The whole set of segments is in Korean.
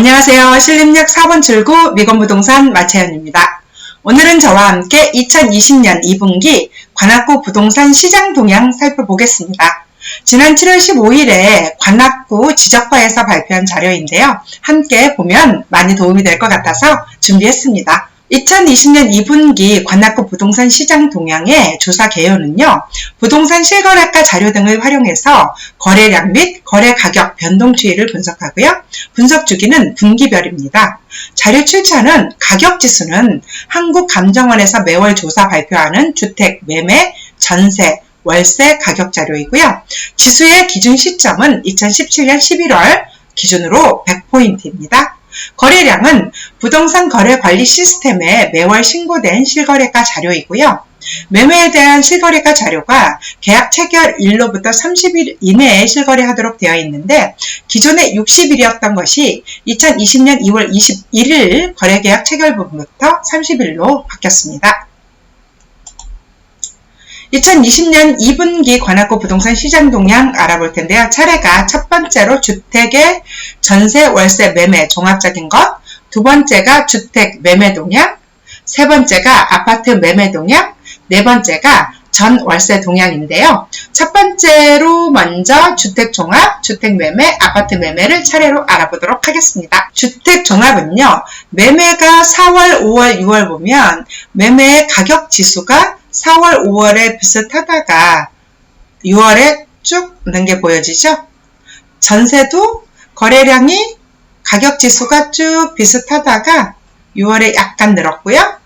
안녕하세요. 신림역 4번 출구 미건부동산 마채연입니다. 오늘은 저와 함께 2020년 2분기 관악구 부동산 시장 동향 살펴보겠습니다. 지난 7월 15일에 관악구 지적과에서 발표한 자료인데요. 함께 보면 많이 도움이 될 것 같아서 준비했습니다. 2020년 2분기 관악구 부동산 시장 동향의 조사 개요는요, 부동산 실거래가 자료 등을 활용해서 거래량 및 거래 가격 변동 추이를 분석하고요. 분석 주기는 분기별입니다. 자료 출처는 가격 지수는 한국감정원에서 매월 조사 발표하는 주택, 매매, 전세, 월세 가격 자료이고요. 지수의 기준 시점은 2017년 11월 기준으로 100포인트입니다. 거래량은 부동산 거래 관리 시스템에 매월 신고된 실거래가 자료이고요. 매매에 대한 실거래가 자료가 계약 체결일로부터 30일 이내에 실거래하도록 되어 있는데 기존에 60일이었던 것이 2020년 2월 21일 거래계약 체결부부터 30일로 바뀌었습니다. 2020년 2분기 관악구 부동산 시장 동향 알아볼 텐데요. 차례가 첫 번째로 주택의 전세, 월세, 매매 종합적인 것, 두 번째가 주택 매매 동향, 세 번째가 아파트 매매 동향, 네 번째가 전 월세 동향인데요. 첫 번째로 먼저 주택 종합, 주택 매매, 아파트 매매를 차례로 알아보도록 하겠습니다. 주택 종합은요, 매매가 4월, 5월, 6월 보면 매매의 가격 지수가 4월, 5월에 비슷하다가 6월에 쭉 는 게 보여지죠? 전세도 거래량이 가격 지수가 쭉 비슷하다가 6월에 약간 늘었고요.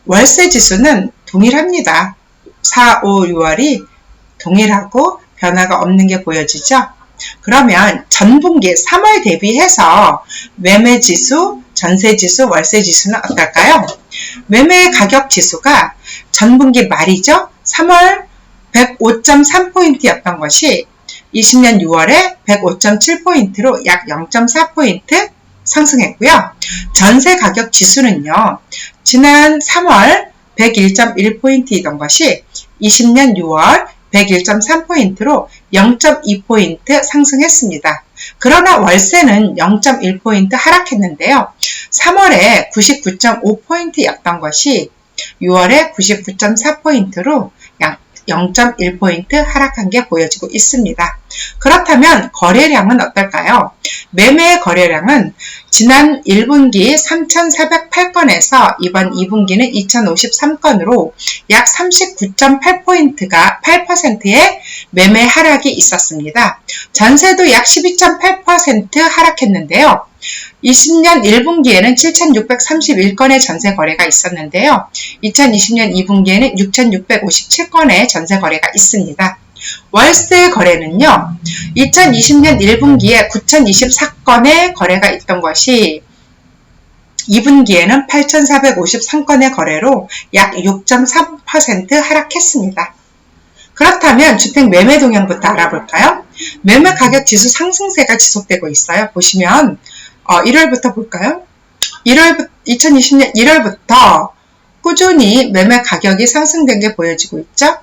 월세 지수는 동일합니다. 4, 5, 6월이 동일하고 변화가 없는 게 보여지죠? 그러면 전분기 3월 대비해서 매매 지수, 전세 지수, 월세 지수는 어떨까요? 매매 가격 지수가 전분기 말이죠. 3월 105.3포인트였던 것이 20년 6월에 105.7포인트로 약 0.4포인트 상승했고요. 전세 가격 지수는요. 지난 3월 101.1포인트이던 것이 20년 6월 101.3포인트로 0.2포인트 상승했습니다. 그러나 월세는 0.1포인트 하락했는데요. 3월에 99.5포인트였던 것이 6월에 99.4포인트로 약 0.1포인트 하락한 게 보여지고 있습니다. 그렇다면 거래량은 어떨까요? 매매 거래량은 지난 1분기 3,408건에서 이번 2분기는 2,053건으로 약 39.8포인트가 8%의 매매 하락이 있었습니다. 전세도 약 12.8% 하락했는데요. 20년 1분기에는 7,631건의 전세 거래가 있었는데요. 2020년 2분기에는 6,657건의 전세 거래가 있습니다. 월세 거래는요. 2020년 1분기에 9,024건의 거래가 있던 것이 2분기에는 8,453건의 거래로 약 6.3% 하락했습니다. 그렇다면 주택 매매 동향부터 알아볼까요? 매매 가격 지수 상승세가 지속되고 있어요. 보시면 1월부터 볼까요? 2020년 1월부터 꾸준히 매매 가격이 상승된 게 보여지고 있죠?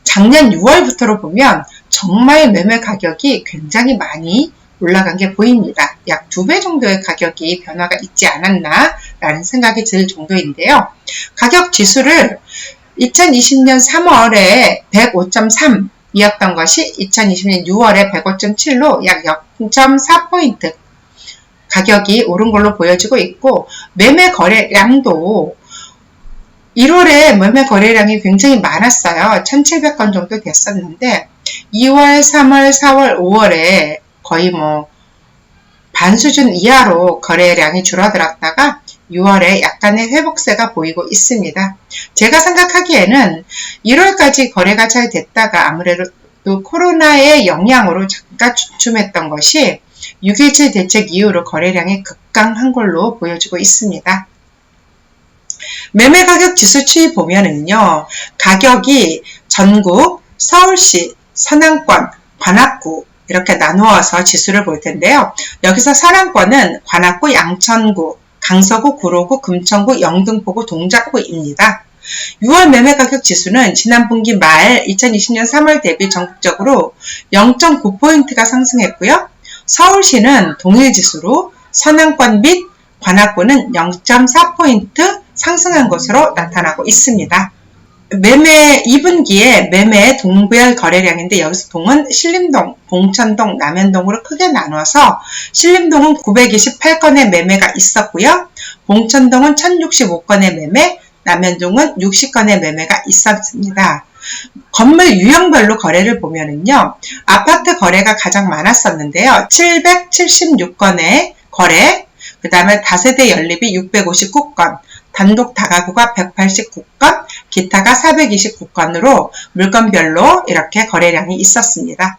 작년 6월부터로 보면 정말 매매 가격이 굉장히 많이 올라간 게 보입니다. 약 2배 정도의 가격이 변화가 있지 않았나 라는 생각이 들 정도인데요. 가격 지수를 2020년 3월에 105.3이었던 것이 2020년 6월에 105.7로 약 0.4포인트 가격이 오른 걸로 보여지고 있고 매매 거래량도 1월에 매매 거래량이 굉장히 많았어요. 1,700건 정도 됐었는데 2월, 3월, 4월, 5월에 거의 반 수준 이하로 거래량이 줄어들었다가 6월에 약간의 회복세가 보이고 있습니다. 제가 생각하기에는 1월까지 거래가 잘 됐다가 아무래도 코로나의 영향으로 잠깐 주춤했던 것이 6.17 대책 이후로 거래량이 급강한 걸로 보여지고 있습니다. 매매 가격 지수 추이 보면은요, 가격이 전국, 서울시, 서남권, 관악구 이렇게 나누어서 지수를 볼 텐데요. 여기서 서남권은 관악구, 양천구, 강서구, 구로구, 금천구, 영등포구, 동작구입니다. 6월 매매 가격 지수는 지난 분기 말 2020년 3월 대비 전국적으로 0.9포인트가 상승했고요. 서울시는 동일 지수로 서남권 및 관악구는 0.4포인트 상승한 것으로 나타나고 있습니다. 매매 2분기에 매매 동별 거래량인데 여기서 동은 신림동, 봉천동, 남현동으로 크게 나눠서 신림동은 928건의 매매가 있었고요. 봉천동은 1065건의 매매, 남현동은 60건의 매매가 있었습니다. 건물 유형별로 거래를 보면은요, 아파트 거래가 가장 많았었는데요. 776건의 거래, 그 다음에 다세대 연립이 659건, 단독 다가구가 189건, 기타가 429건으로 물건별로 이렇게 거래량이 있었습니다.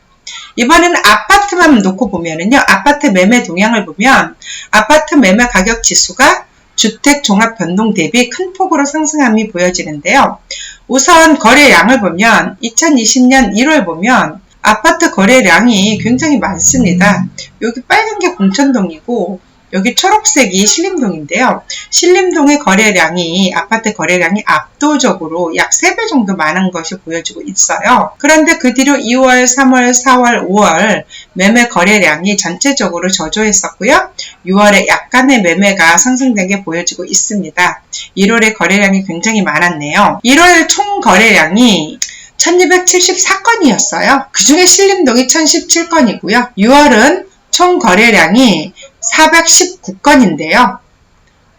이번에는 아파트만 놓고 보면은요, 아파트 매매 동향을 보면 아파트 매매 가격 지수가 주택 종합 변동 대비 큰 폭으로 상승함이 보여지는데요. 우선 거래량을 보면 2020년 1월 보면 아파트 거래량이 굉장히 많습니다. 여기 빨간 게 봉천동이고 여기 초록색이 신림동인데요. 신림동의 거래량이 아파트 거래량이 압도적으로 약 3배 정도 많은 것이 보여지고 있어요. 그런데 그 뒤로 2월, 3월, 4월, 5월 매매 거래량이 전체적으로 저조했었고요. 6월에 약간의 매매가 상승된 게 보여지고 있습니다. 1월에 거래량이 굉장히 많았네요. 1월 총 거래량이 1274건이었어요. 그 중에 신림동이 1017건이고요. 6월은 총 거래량이 419건인데요.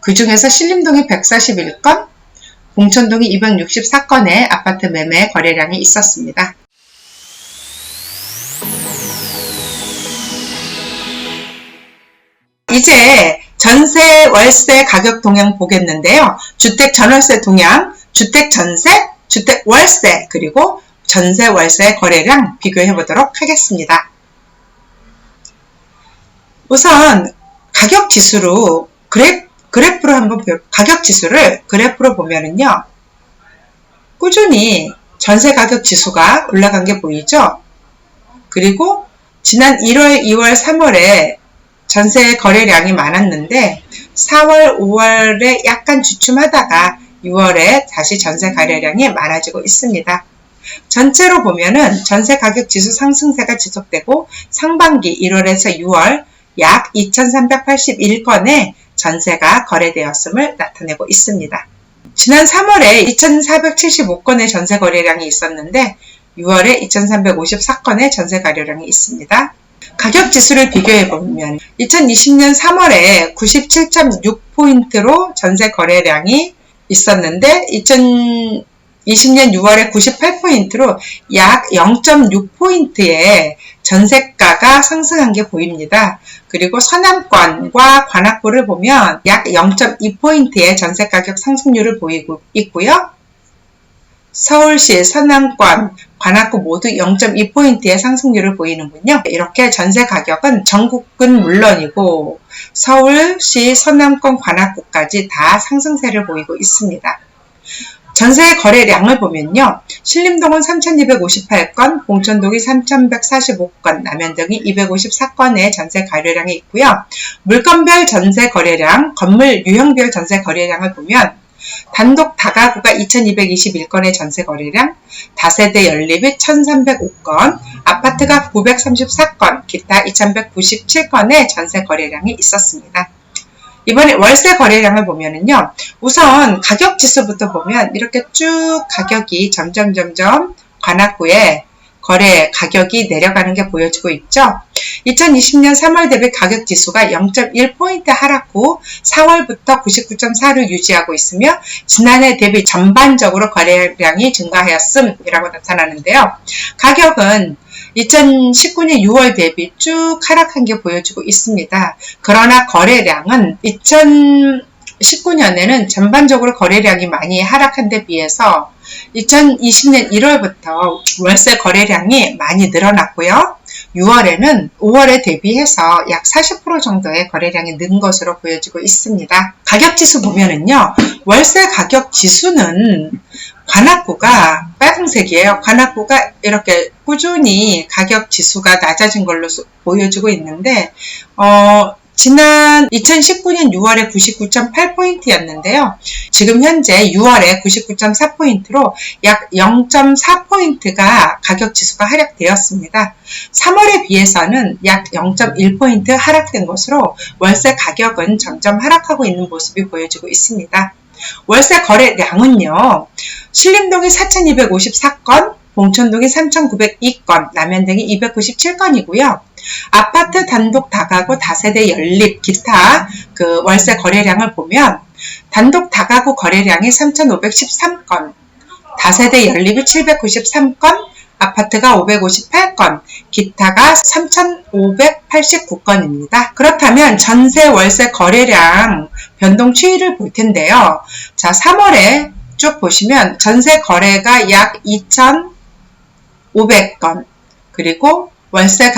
그 중에서 신림동이 141건, 봉천동이 264건의 아파트 매매 거래량이 있었습니다. 이제 전세, 월세 가격 동향 보겠는데요. 주택 전월세 동향, 주택 전세, 주택 월세, 그리고 전세, 월세 거래량 비교해 보도록 하겠습니다. 우선 가격 지수로 그래프로 한번 가격 지수를 그래프로 보면은요, 꾸준히 전세 가격 지수가 올라간 게 보이죠? 그리고 지난 1월, 2월, 3월에 전세 거래량이 많았는데 4월, 5월에 약간 주춤하다가 6월에 다시 전세 거래량이 많아지고 있습니다. 전체로 보면은 전세 가격 지수 상승세가 지속되고 상반기 1월에서 6월 약 2381건의 전세가 거래되었음을 나타내고 있습니다. 지난 3월에 2475건의 전세 거래량이 있었는데 6월에 2354건의 전세 거래량이 있습니다. 가격 지수를 비교해 보면 2020년 3월에 97.6포인트로 전세 거래량이 있었는데 2020년 6월에 98포인트로 약 0.6포인트의 전세가가 상승한 게 보입니다. 그리고 서남권과 관악구를 보면 약 0.2포인트의 전세가격 상승률을 보이고 있고요. 서울시, 서남권, 관악구 모두 0.2포인트의 상승률을 보이는군요. 이렇게 전세 가격은 전국은 물론이고 서울시, 서남권, 관악구까지 다 상승세를 보이고 있습니다. 전세 거래량을 보면요. 신림동은 3,258건, 봉천동이 3,145건, 남현동이 254건의 전세 거래량이 있고요. 물건별 전세 거래량, 건물 유형별 전세 거래량을 보면 단독 다가구가 2,221건의 전세 거래량, 다세대 연립이 1,305건, 아파트가 934건, 기타 2,197건의 전세 거래량이 있었습니다. 이번에 월세 거래량을 보면은요, 우선 가격 지수부터 보면 이렇게 쭉 가격이 점점 관악구에 거래 가격이 내려가는 게 보여지고 있죠. 2020년 3월 대비 가격 지수가 0.1포인트 하락 후 4월부터 99.4를 유지하고 있으며 지난해 대비 전반적으로 거래량이 증가하였음이라고 나타나는데요. 가격은 2019년 6월 대비 쭉 하락한 게 보여지고 있습니다. 그러나 거래량은 2019년에는 전반적으로 거래량이 많이 하락한 데 비해서 2020년 1월부터 월세 거래량이 많이 늘어났고요. 6월에는 5월에 대비해서 약 40% 정도의 거래량이 는 것으로 보여지고 있습니다. 가격 지수 보면은요, 월세 가격 지수는 관악구가 빨간색이에요. 관악구가 이렇게 꾸준히 가격 지수가 낮아진 걸로 보여지고 있는데 지난 2019년 6월에 99.8포인트였는데요. 지금 현재 6월에 99.4포인트로 약 0.4포인트가 가격 지수가 하락되었습니다. 3월에 비해서는 약 0.1포인트 하락된 것으로 월세 가격은 점점 하락하고 있는 모습이 보여지고 있습니다. 월세 거래량은요, 신림동이 4,254건, 봉천동이 3,902건, 남현동이 297건이고요. 아파트 단독 다가구 다세대 연립 기타 월세 거래량을 보면 단독 다가구 거래량이 3,513건, 다세대 연립이 793건, 아파트가 558건, 기타가 3,589건입니다. 그렇다면 전세 월세 거래량 변동 추이를 볼 텐데요. 자, 3월에 쭉 보시면 전세 거래가 약 2,500건, 그리고 월세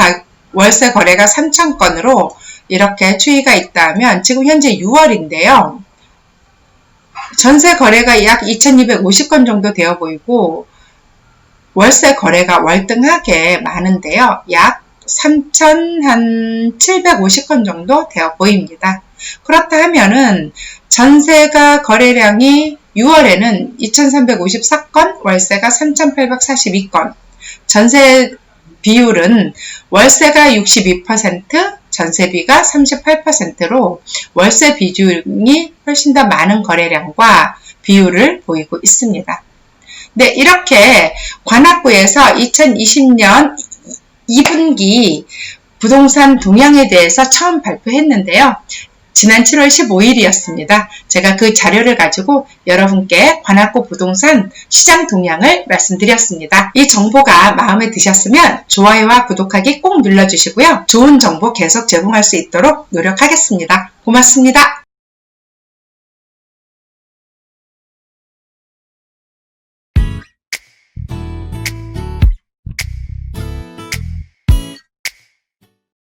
거래가 3,000건으로 이렇게 추이가 있다면 지금 현재 6월인데요. 전세 거래가 약 2,250건 정도 되어 보이고 월세 거래가 월등하게 많은데요. 약 3,750건 정도 되어 보입니다. 그렇다 하면은 전세가 거래량이 6월에는 2,354건, 월세가 3,842건, 전세 비율은 월세가 62%, 전세비가 38%로 월세 비중이 훨씬 더 많은 거래량과 비율을 보이고 있습니다. 네, 이렇게 관악구에서 2020년 2분기 부동산 동향에 대해서 처음 발표했는데요. 지난 7월 15일이었습니다. 제가 그 자료를 가지고 여러분께 관악구 부동산 시장 동향을 말씀드렸습니다. 이 정보가 마음에 드셨으면 좋아요와 구독하기 꼭 눌러주시고요. 좋은 정보 계속 제공할 수 있도록 노력하겠습니다. 고맙습니다.